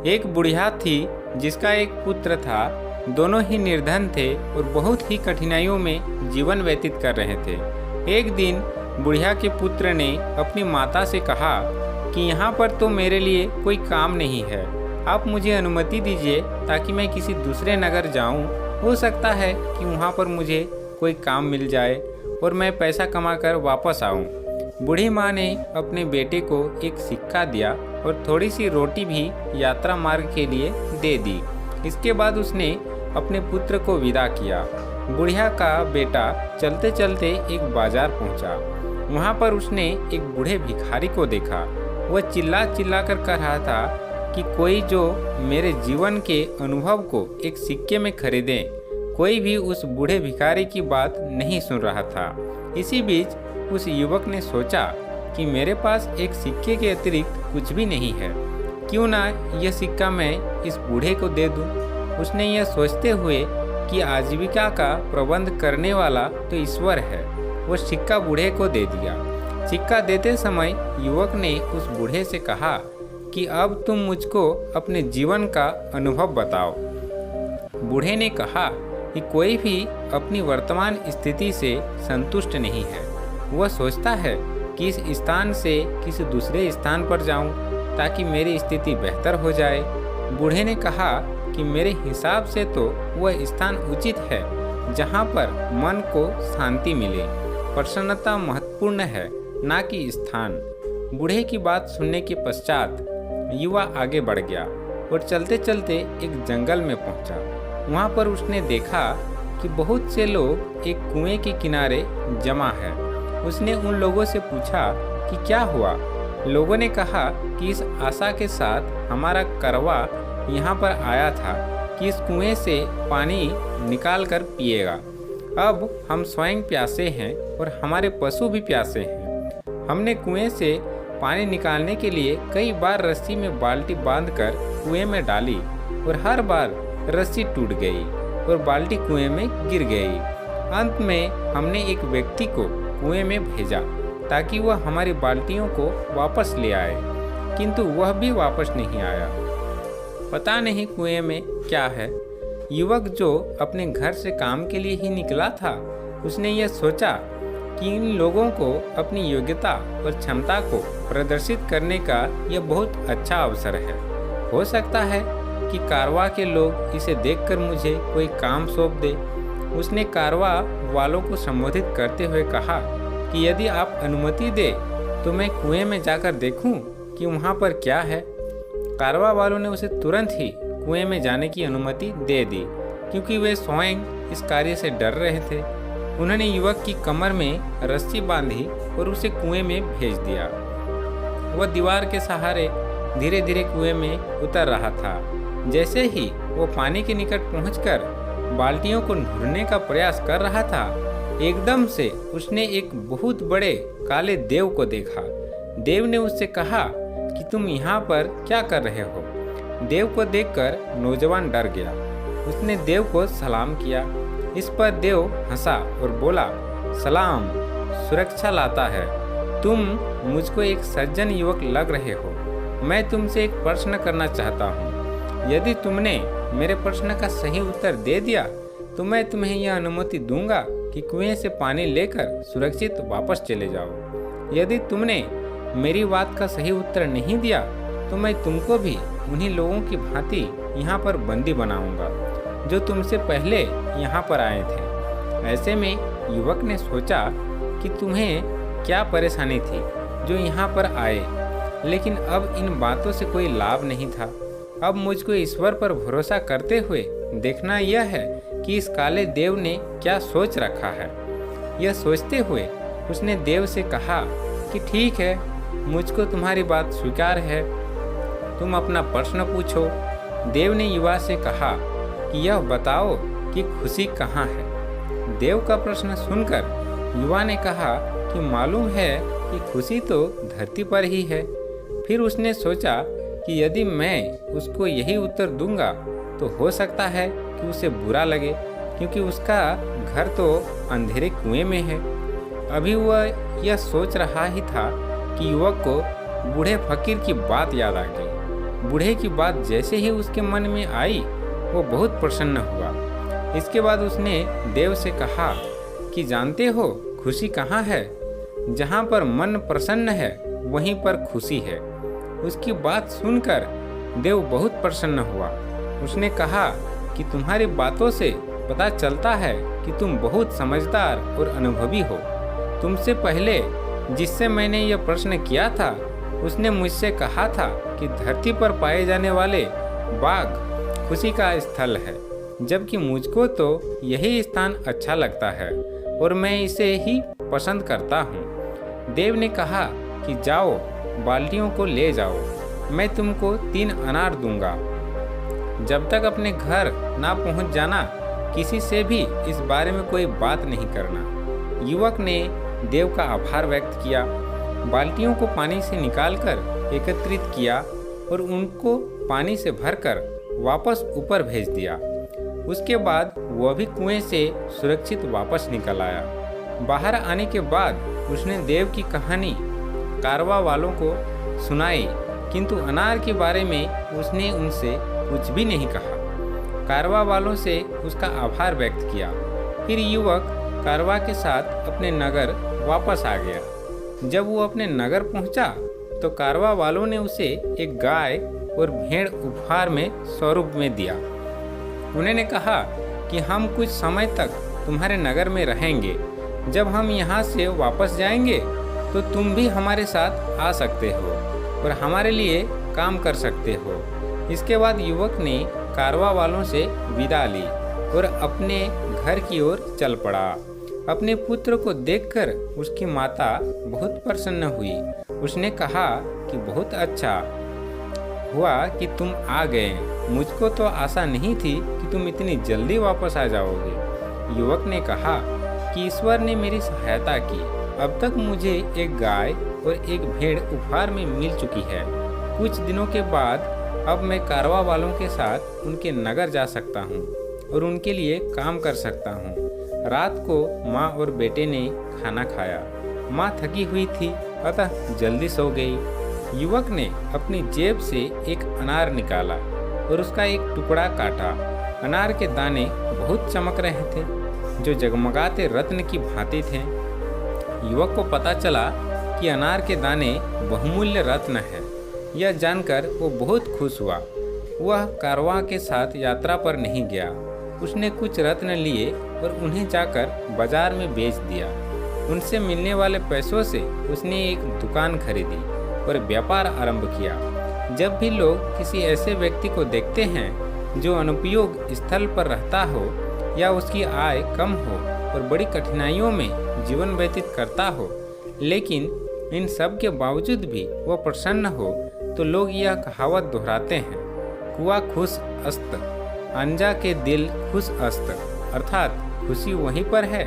एक बुढ़िया थी जिसका एक पुत्र था। दोनों ही निर्धन थे और बहुत ही कठिनाइयों में जीवन व्यतीत कर रहे थे। एक दिन बुढ़िया के पुत्र ने अपनी माता से कहा कि यहाँ पर तो मेरे लिए कोई काम नहीं है, आप मुझे अनुमति दीजिए ताकि मैं किसी दूसरे नगर जाऊँ। हो सकता है कि वहाँ पर मुझे कोई काम मिल जाए और मैं पैसा कमाकर वापस आऊँ। बूढ़ी माँ ने अपने बेटे को एक सिक्का दिया और थोड़ी सी रोटी भी यात्रा मार्ग के लिए दे दी। इसके बाद उसने अपने पुत्र को विदा किया। बुढ़िया का बेटा चलते चलते एक बाजार पहुंचा। वहां पर उसने एक बूढ़े भिखारी को देखा। वह चिल्ला चिल्ला कर कह रहा था कि कोई जो मेरे जीवन के अनुभव को एक सिक्के में खरीदे। कोई भी उस बूढ़े भिखारी की बात नहीं सुन रहा था। इसी बीच उस युवक ने सोचा कि मेरे पास एक सिक्के के अतिरिक्त कुछ भी नहीं है, क्यों ना यह सिक्का मैं इस बूढ़े को दे दूं। उसने यह सोचते हुए कि आजीविका का प्रबंध करने वाला तो ईश्वर है, वो सिक्का बूढ़े को दे दिया। सिक्का देते समय युवक ने उस बूढ़े से कहा कि अब तुम मुझको अपने जीवन का अनुभव बताओ। बूढ़े ने कहा कि कोई भी अपनी वर्तमान स्थिति से संतुष्ट नहीं है। वह सोचता है कि इस स्थान से किसी दूसरे स्थान पर जाऊं ताकि मेरी स्थिति बेहतर हो जाए। बूढ़े ने कहा कि मेरे हिसाब से तो वह स्थान उचित है जहां पर मन को शांति मिले। प्रसन्नता महत्वपूर्ण है, ना कि स्थान। बूढ़े की बात सुनने के पश्चात युवा आगे बढ़ गया और चलते चलते एक जंगल में पहुंचा। वहां पर उसने देखा कि बहुत से लोग एक कुएं के किनारे जमा है। उसने उन लोगों से पूछा कि क्या हुआ। लोगों ने कहा कि इस आशा के साथ हमारा करवा यहाँ पर आया था कि इस कुएं से पानी निकाल कर पिएगा। अब हम स्वयं प्यासे हैं और हमारे पशु भी प्यासे हैं। हमने कुएं से पानी निकालने के लिए कई बार रस्सी में बाल्टी बांधकर कुएं में डाली और हर बार रस्सी टूट गई और बाल्टी कुएं में गिर गई। अंत में हमने एक व्यक्ति को कुएं में भेजा ताकि वह हमारी बाल्टियों को वापस ले आए, किंतु वह भी वापस नहीं आया। पता नहीं कुएं में क्या है। युवक जो अपने घर से काम के लिए ही निकला था, उसने यह सोचा कि इन लोगों को अपनी योग्यता और क्षमता को प्रदर्शित करने का यह बहुत अच्छा अवसर है। हो सकता है कि कारवा के लोग इसे देखकर मुझे कोई काम सौंप दे। उसने कारवा वालों को संबोधित करते हुए कहा कि यदि आप अनुमति दे तो मैं कुएं में जाकर देखूं कि वहां पर क्या है। कारवा वालों ने उसे तुरंत ही कुएं में जाने की अनुमति दे दी, क्योंकि वे स्वयं इस कार्य से डर रहे थे। उन्होंने युवक की कमर में रस्सी बांधी और उसे कुएं में भेज दिया। वह दीवार के सहारे धीरे धीरे कुएं में उतर रहा था। जैसे ही वो पानी के निकट पहुंचकर बाल्टियों को ढूंढने का प्रयास कर रहा था, एकदम से उसने एक बहुत बड़े काले देव को देखा। देव ने उससे कहा कि तुम यहाँ पर क्या कर रहे हो। देव को देखकर नौजवान डर गया। उसने देव को सलाम किया। इस पर देव हंसा और बोला, सलाम, सुरक्षा लाता है। तुम मुझको एक सज्जन युवक लग रहे हो। मैं तुमसे एक प्रश्न करना चाहता हूँ। यदि तुमने मेरे प्रश्न का सही उत्तर दे दिया तो मैं तुम्हें यह अनुमति दूंगा कि कुएं से पानी लेकर सुरक्षित वापस चले जाओ। यदि तुमने मेरी बात का सही उत्तर नहीं दिया तो मैं तुमको भी उन्हीं लोगों की भांति यहाँ पर बंदी बनाऊंगा जो तुमसे पहले यहाँ पर आए थे। ऐसे में युवक ने सोचा कि तुम्हें क्या परेशानी थी जो यहाँ पर आए, लेकिन अब इन बातों से कोई लाभ नहीं था। अब मुझको ईश्वर पर भरोसा करते हुए देखना यह है कि इस काले देव ने क्या सोच रखा है। यह सोचते हुए उसने देव से कहा कि ठीक है, मुझको तुम्हारी बात स्वीकार है, तुम अपना प्रश्न पूछो। देव ने युवा से कहा कि यह बताओ कि खुशी कहाँ है। देव का प्रश्न सुनकर युवा ने कहा कि मालूम है कि खुशी तो धरती पर ही है। फिर उसने सोचा कि यदि मैं उसको यही उत्तर दूंगा तो हो सकता है कि उसे बुरा लगे, क्योंकि उसका घर तो अंधेरे कुएं में है। अभी वह यह सोच रहा ही था कि युवक को बूढ़े फकीर की बात याद आ गई। बूढ़े की बात जैसे ही उसके मन में आई, वो बहुत प्रसन्न हुआ। इसके बाद उसने देव से कहा कि जानते हो खुशी कहाँ है? जहाँ पर मन प्रसन्न है वहीं पर खुशी है। उसकी बात सुनकर देव बहुत प्रसन्न हुआ। उसने कहा कि तुम्हारी बातों से पता चलता है कि तुम बहुत समझदार और अनुभवी हो। तुमसे पहले जिससे मैंने यह प्रश्न किया था, उसने मुझसे कहा था कि धरती पर पाए जाने वाले बाग खुशी का स्थल है, जबकि मुझको तो यही स्थान अच्छा लगता है और मैं इसे ही पसंद करता हूँ। देव ने कहा कि जाओ, बाल्टियों को ले जाओ, मैं तुमको 3 अनार दूंगा। जब तक अपने घर ना पहुँच जाना, किसी से भी इस बारे में कोई बात नहीं करना। युवक ने देव का आभार व्यक्त किया, बाल्टियों को पानी से निकालकर एकत्रित किया और उनको पानी से भरकर वापस ऊपर भेज दिया। उसके बाद वह भी कुएं से सुरक्षित वापस निकल आया। बाहर आने के बाद उसने देव की कहानी कारवा वालों को सुनाई, किंतु अनार के बारे में उसने उनसे कुछ भी नहीं कहा। कारवा वालों से उसका आभार व्यक्त किया। फिर युवक कारवा के साथ अपने नगर वापस आ गया। जब वो अपने नगर पहुंचा तो कारवा वालों ने उसे एक गाय और भेड़ उपहार में स्वरूप में दिया। उन्होंने कहा कि हम कुछ समय तक तुम्हारे नगर में रहेंगे। जब हम यहाँ से वापस जाएंगे तो तुम भी हमारे साथ आ सकते हो और हमारे लिए काम कर सकते हो। इसके बाद युवक ने कारवा वालों से विदा ली और अपने घर की ओर चल पड़ा। अपने पुत्र को देखकर उसकी माता बहुत प्रसन्न हुई। उसने कहा कि बहुत अच्छा हुआ कि तुम आ गए। मुझको तो आशा नहीं थी कि तुम इतनी जल्दी वापस आ जाओगे। युवक ने कहा कि ईश्वर ने मेरी सहायता की। अब तक मुझे एक गाय और एक भेड़ उपहार में मिल चुकी है। कुछ दिनों के बाद अब मैं कारवा वालों के साथ उनके नगर जा सकता हूँ और उनके लिए काम कर सकता हूँ। रात को माँ और बेटे ने खाना खाया। माँ थकी हुई थी, अतः जल्दी सो गई। युवक ने अपनी जेब से एक अनार निकाला और उसका एक टुकड़ा काटा। अनार के दाने बहुत चमक रहे थे, जो जगमगाते रत्न की भांति थे। युवक को पता चला कि अनार के दाने बहुमूल्य रत्न है। यह जानकर वो बहुत खुश हुआ। वह कारवां के साथ यात्रा पर नहीं गया। उसने कुछ रत्न लिए और उन्हें जाकर बाजार में बेच दिया। उनसे मिलने वाले पैसों से उसने एक दुकान खरीदी और व्यापार आरंभ किया। जब भी लोग किसी ऐसे व्यक्ति को देखते हैं जो अनुपयोग स्थल पर रहता हो या उसकी आय कम हो और बड़ी कठिनाइयों में जीवन व्यतीत करता हो, लेकिन इन सब के बावजूद भी वह प्रसन्न हो, तो लोग यह कहावत दोहराते हैं, कुआ खुश अस्त, अंजा के दिल खुश अस्त। अर्थात खुशी वहीं पर है